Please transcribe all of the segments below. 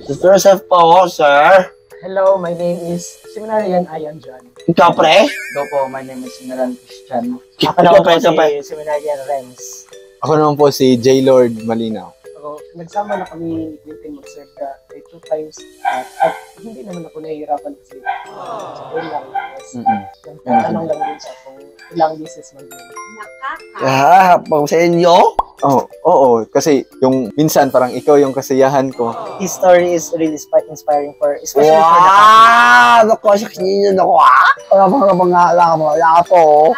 Joseph po, sir. Hello, my name is Seminarian Ayan John. Ikaw, pre? Hello po, my name is Seminarian Christian. Ako naman po si Seminarian Renz. Ako naman po si J. Lord Malinaw. So, nagsama na kami yung mag-serve ka 2 times at hindi naman ako nahihirapan kasi sa lang. Nagtatanong lang din siya kung ilang business man din. Pag sa inyo? Oo, kasi yung minsan parang ikaw yung kasiyahan ko. His story is really inspiring for, especially for the Wow! Naku, sa kinyo na ko, ha? Wala po.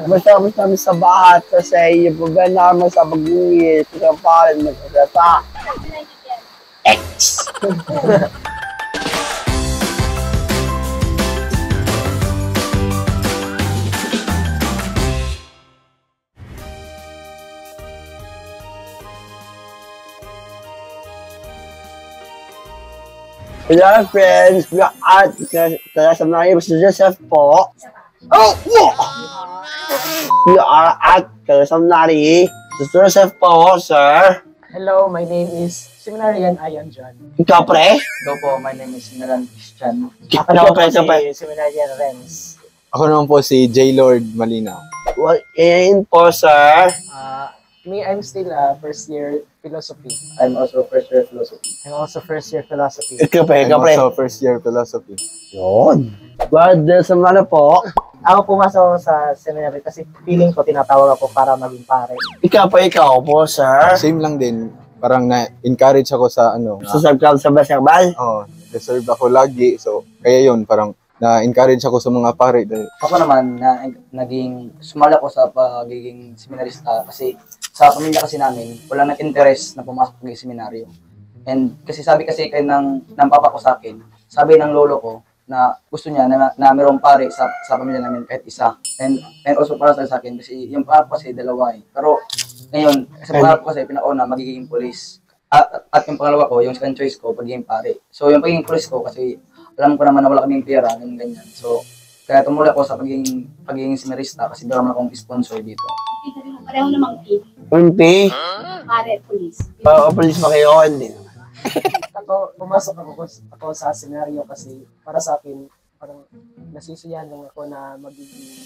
Basta kami sa bahat kasi yung problema naman sa pag-uwit, sa parin, magkakata. X! Hello friends, we are at sa mga si Joseph po. We are at Seminary. Joseph po, sir. Hello, my name is Seminarian Ayan John. Ikaw, pre? Hello po, my name is Seminarian Christian. Ako naman po si Seminarian Renz. Ako naman po si J. Lord Malinaw. Well, in po, sir. I'm still first year philosophy. I'm also first year philosophy. I'm also first year philosophy. Ikaw, pre. I'm also first year philosophy. Yun. Brother, sa mga po. Ako pumasok sa seminary kasi feeling ko tinatawag ako para maging pare. Ikaw po, sir. Same lang din. Parang na-encourage ako sa Sa basketball? deserve ako lagi. So, kaya yun, parang na-encourage ako sa mga pare. Ako naman, naging sumali ako sa pagiging seminarista kasi sa pamilya kasi namin, walang nag-interest na pumasok ng seminaryo. And kasi sabi kasi kayo ng papa ko sa akin, sabi ng lolo ko, na gusto niya na mayroong pare sa pamilya namin kahit isa. And also para sa akin kasi yung pangarap ko kasi dalawa eh. Pero ngayon, sa pangarap ko kasi pinauna magiging police. At yung pangalawa ko, yung second choice ko, pagiging pare. So yung pagiging police ko kasi alam ko naman na wala kaming pera, ganyan. So kaya tumuli ako sa pagiging seminarista kasi wala naman akong sponsor dito. Pareho namang pay. Unti? Pare, police. Police ba kayo? Hindi. Pumasok ako sa senaryo kasi para sa akin, parang nasisiyahan lang ako na magiging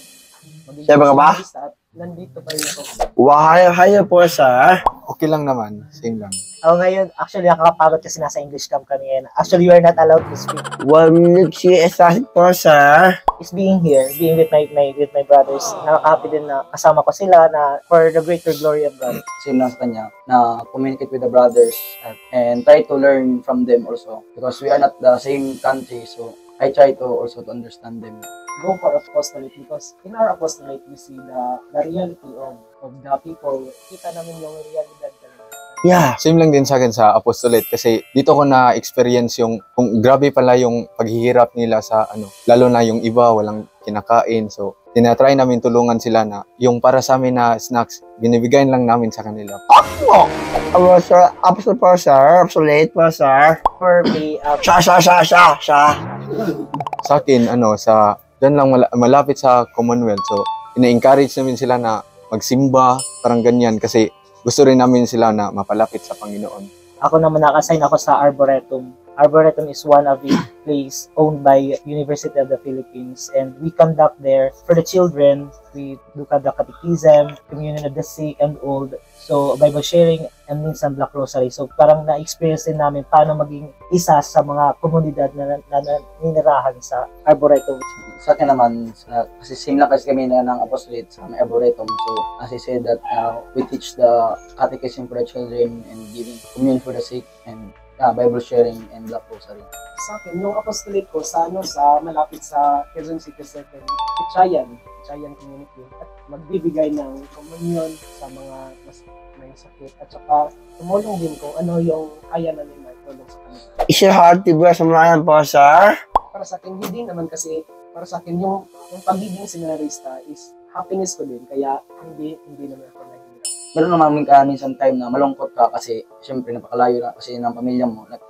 Siyempre ka ba? at nandito pa rin ako. Wow, hayo po, sir. Okay lang naman. Same lang. Ako ngayon, actually nakakapagod kasi nasa English camp kami ngayon. Actually, we are not allowed to speak. 1 minute si Esasik po, sir. Is being here, being with my brothers. Nakaka-happy din na kasama ko sila na for the greater glory of God. Same lang sa kanya, na communicate with the brothers and try to learn from them also. Because we are not the same country, so I try to also to understand them. Go for apostolate because in our apostolate, we see the reality of the people. Kita namin yung realidad talaga. Yeah. Same lang din sa akin sa apostolate kasi dito ko na-experience yung kung grabe pala yung paghihirap nila sa lalo na yung iba walang kinakain. So, tinatry namin tulungan sila na yung para sa amin na snacks, binibigay lang namin sa kanila. Sir, apostolate po, sir. Apostolate po, sir. For me, Siya. Sa akin, dyan lang malapit sa Commonwealth. So, ina-encourage namin sila na magsimba, parang ganyan kasi gusto rin namin sila na mapalapit sa Panginoon. ako naman naka-assign ako sa Arboretum. Arboretum is one of the place owned by University of the Philippines, and we conduct there for the children. We do conduct catechism, communion of the sick and old, so Bible sharing, and minsan Black Rosary. So parang na-experience din namin paano maging isa sa mga komunidad na ninirahan sa Arboretum. Sa akin naman, kasi same lang kasi kami ng apostolate sa may Arboretum. So as I said that we teach the catechism for the children and giving communion for the sick and Bible sharing and Black Rosary. Sa akin, yung apostolate ko sa malapit sa Quezon City Circle, Itchayan Community, at magbibigay ng communion sa mga mas may sakit, at saka tumulong din kung ano yung kaya namin tulong sa kanila. Is your heart to bless mga po, sir? Para sa akin, hindi naman kasi, para sa akin, yung pagiging seminarista is happiness ko din, kaya hindi naman ako nahihirap. Meron naman minsan time na malungkot ka kasi syempre napakalayo na kasi ng pamilya mo, like,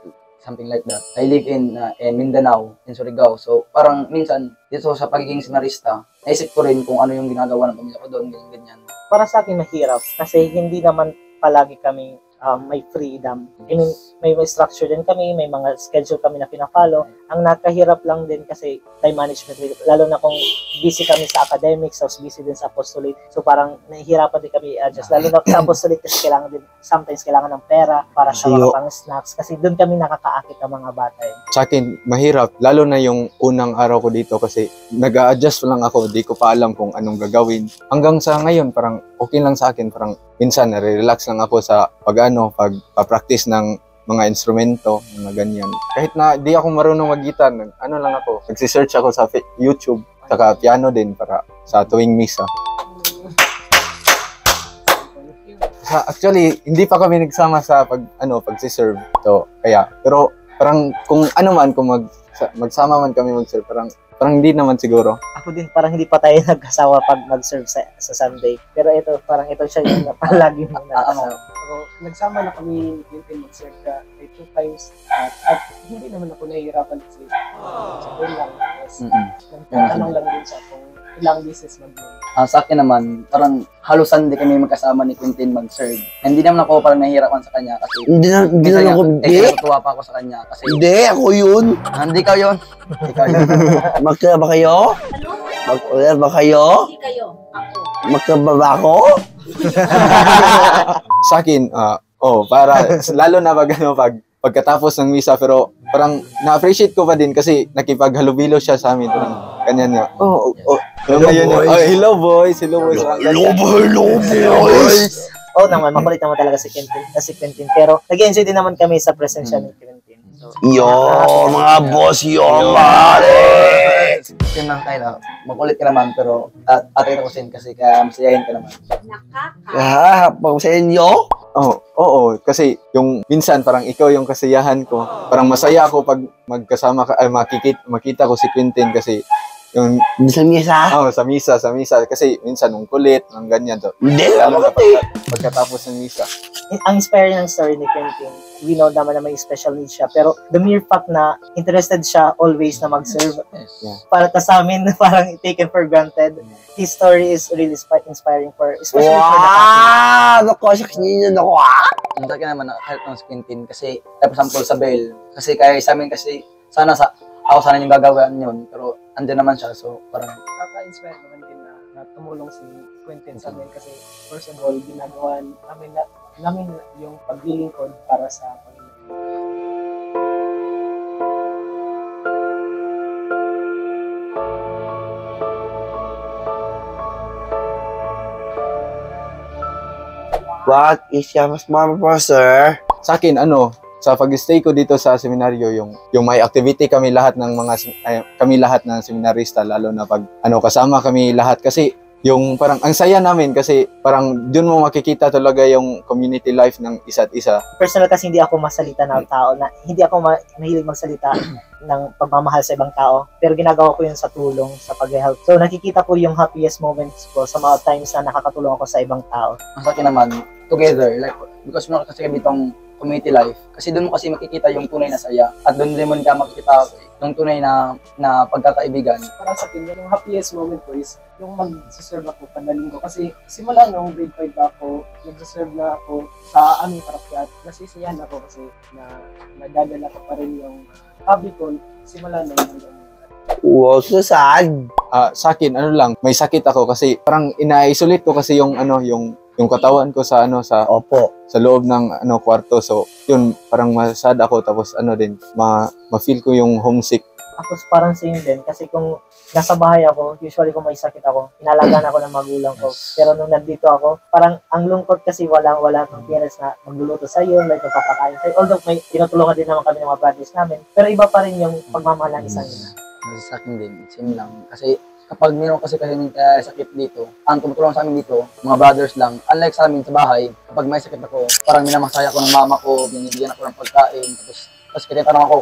something like that. I live in Mindanao, in Surigao. So parang minsan dito sa pagiging seminarista, naisip ko rin kung ano yung ginagawa ng pamilya ko doon, ganyan. Para sa akin mahirap kasi hindi naman palagi kami may freedom. I mean, may structure din kami, may mga schedule kami na pina-follow. Ang nakahirap lang din kasi time management, lalo na kung busy kami sa academics, so busy din sa apostolate. So parang nahihirapan din kami i-adjust. Lalo na sa apostolate kasi sometimes kailangan ng pera para sa mga pang snacks. Kasi doon kami nakakaakit ng mga bata. Sa akin, mahirap. Lalo na yung unang araw ko dito kasi nag-a-adjust lang ako. Di ko pa alam kung anong gagawin. Hanggang sa ngayon, parang okay lang sa akin. Parang minsan, nare-relax lang ako sa pag-practice ng mga instrumento, mga ganyan. Kahit na di ako marunong mag-gitar, lang ako. Nagsisearch ako sa YouTube, saka piano din para sa tuwing misa. Actually, hindi pa kami nagsama sa pagsiserve. So, pero parang kung magsama man kami mag-serve, parang hindi naman siguro. Ako din, parang hindi pa tayo nagkasawa pag mag-serve sa Sunday. Pero ito siya yung palagi mo nakasama. So, nagsama na kami yung mag-serve ka 2 times at hindi naman ako nahihirapan kasi sa doon lang. Nagtatanong lang din siya kung ilang beses mag-serve. Sa akin naman, parang halos Sunday kami magkasama ni Quintin mag-serve. Hindi naman ako parang nahihirapan sa kanya kasi Hindi na ako, natutuwa pa ako sa kanya kasi Hindi, ako yun. hindi ka yun. Ikaw yun. Magkaba ba kayo? Ano? Mag-ulan ba kayo? Hindi kayo. Ako. Magkaba ba ako? Sa akin, para lalo na pagkatapos ng misa, pero parang na-appreciate ko pa din kasi nakipaghalubilo siya sa amin. Kanya niya. Hello boys. Hello boys. Oo naman, makulit naman talaga si Quintin. Pero nag-enjoy din naman kami sa presensya ni Quintin. So, mga boss, mares! Yun lang kayo, makulit ka naman pero atay ko sin kasi kaya masayahin ka naman. Pag sa inyo? Oo, kasi yung minsan parang ikaw yung kasiyahan ko. Parang masaya ako pag magkasama ka, makita ko si Quintin kasi yung Sa misa? sa misa kasi minsan ang kulit, ang ganyan to. Hindi, Lalo na naman pagkatapos ng misa. ang inspiring ng story ni Quintin, we know naman na may special needs siya, pero the mere fact na interested siya always na mag-serve, para sa amin, parang taken for granted. His story is really inspiring especially for the Catholic. Nakosak niyo ako, Ang sa akin naman, kahit ng Quintin kasi, for example sa Bell, kasi kaya sa amin kasi, ako sana yung gagawin yun, pero andyan naman siya, so parang Nakaka-inspire naman din na tumulong si Quintin sa amin kasi first of all, ginagawa namin yung paglilingkod para sa Panginoon. What is your mama po, sir? Sa akin, sa pag-stay ko dito sa seminaryo, yung may activity kami lahat ng seminarista, lalo na pag kasama kami lahat kasi yung parang ang saya namin kasi parang doon mo makikita talaga yung community life ng isa't isa. Personal kasi hindi ako masalita ng tao, na hindi ako mahilig magsalita ng pagmamahal sa ibang tao, pero ginagawa ko yun sa tulong, sa pag-help. So nakikita ko yung happiest moments ko sa mga times na nakakatulong ako sa ibang tao. ang sa akin naman, together, like, because meron kasi kami itong community life, kasi doon mo kasi makikita yung tunay na saya, at doon din mo ka makikita yung tunay na pagkakaibigan. Para sa akin, yung happiest moment ko is yung mag-serve ako kada linggo. Kasi simula nung grade 5 ako, nag-serve na ako sa aming parokya. Nasisiyahan ako kasi nadadala ko pa rin yung hobby ko simula nung Wow, so sad. Sa akin, may sakit ako kasi parang ina-isolate ko kasi yung katawan ko sa Opo. sa loob ng kwarto. So, yun, parang masad ako tapos ma-feel ko yung homesick. Ako parang same din kasi kung nasa bahay ako, usually kung may sakit ako, inalagaan ako ng magulang ko. Pero nung nandito ako, parang ang lungkot kasi wala kang parents na magluluto sa iyo, like magpapakain sa'yo. Although may tinutulungan din naman kami ng mga brothers namin, pero iba pa rin yung pagmamahal ng isang ina. Kasi sa akin din, same lang. Kasi kapag meron kasi sakit dito, ang tumutulong sa amin dito, mga brothers lang. Unlike sa amin sa bahay, kapag may sakit ako, parang minamasaya ko ng mama ko, binibigyan ako ng pagkain, tapos tinatanong ako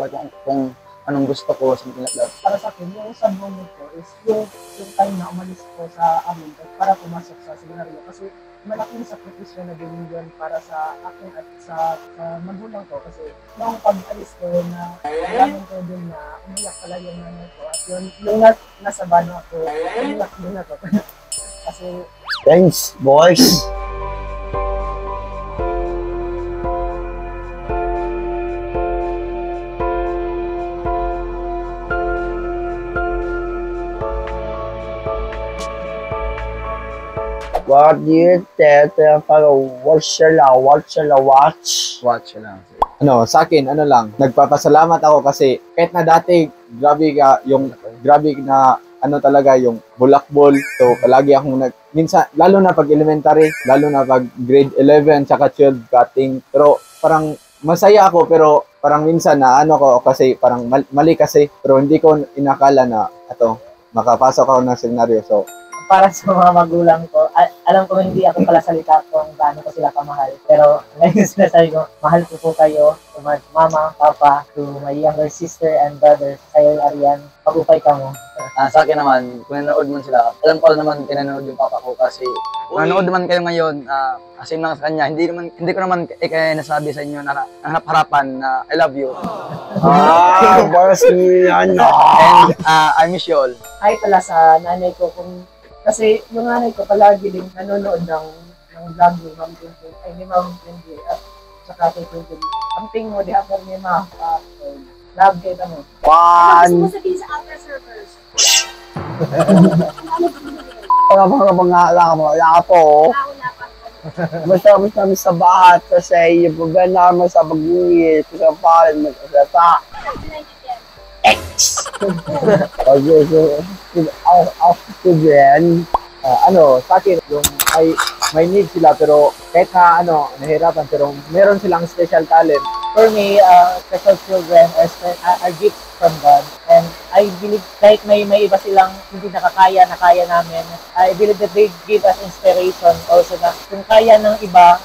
kung anong gusto ko, something like that. Para sa akin, yung sad moment ko is yung time na umalis ko sa amin para pumasok sa seminaryo. Kasi malaking sakripisyo na din yun para sa akin at sa magulang ko. Kasi nung pag-alis ko na alamin ko din na umiyak pala yung nanay ko. At yung nasa bano ako, umiyak din ako. Kasi Thanks, boys. What do you think? Para watch sila, watch. Watch lang. Sa akin, lang, nagpapasalamat ako kasi kahit na dati, grabe na, talaga, yung bulakbol. So, palagi akong minsan, lalo na pag elementary, lalo na pag grade 11, tsaka 12 cutting. Pero, parang, masaya ako, pero, parang minsan na, ko, kasi, parang mali kasi, pero hindi ko inakala na, makapasok ako ng seminaryo. So, Para sa mga magulang ko, alam ko hindi ako pala salita kung gaano ko sila kamahal. Pero ngayon sinasabi ko, mahal ko po kayo, to my mama, papa, to my younger sister and brother, kayo Arian, pag-upay ka mo. Sa akin naman, kung nanonood man sila, alam ko naman pinanood yung papa ko kasi nanonood naman kayo ngayon, same lang sa kanya, hindi ko naman nasabi sa inyo na harapan na I love you. Boss yan. And I miss you all. Ay pala sa nanay ko kasi yung nanay ko palagi din nanonood ng vlog ni Ma'am Tintin, ni Ma'am Tintin at saka kay Tintin. Amping mo, di hapon ni Ma'am. Love kayo mo. Ano gusto mo sabihin sa outer servers? Wala po. Wala pa. Basta kami sa bahat kasi yung problema naman sa pag-iit, kasi parang mag-asata. Okay, so, after then, Sa akin, yung may need sila, pero kahit na, nahirapan, pero meron silang special talent. For me, special children are gifts from God. And I believe, kahit may iba silang hindi nakakaya namin, I believe that they give us inspiration also na kung kaya ng iba,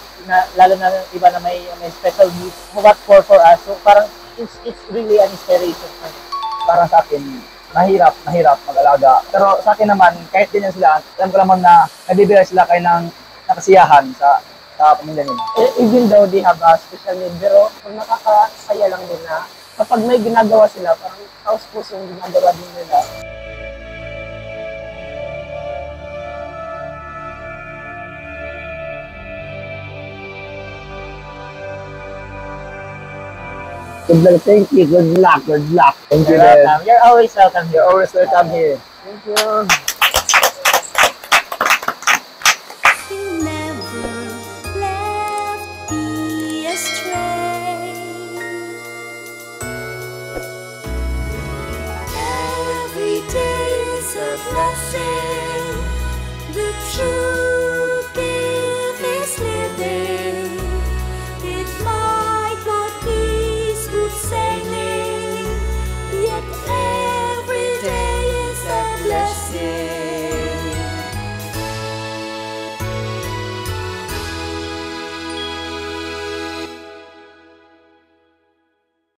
lalo na ng iba na may special needs, what for us. So parang it's really an inspiration for me. Para sa akin, mahirap mag-alaga. Pero sa akin naman, kahit ganyan sila, alam ko naman na nabibigay sila kayo ng nakasiyahan sa pamilya nila. Even though they have a special need, pero kung nakakasaya lang din na kapag may ginagawa sila, parang taos-puso yung ginagawa din nila. Thank you, good luck. You're Thank you. welcome. You're always welcome here. You're always welcome here. Thank you. You never left me astray. Every day is a blessing. The truth.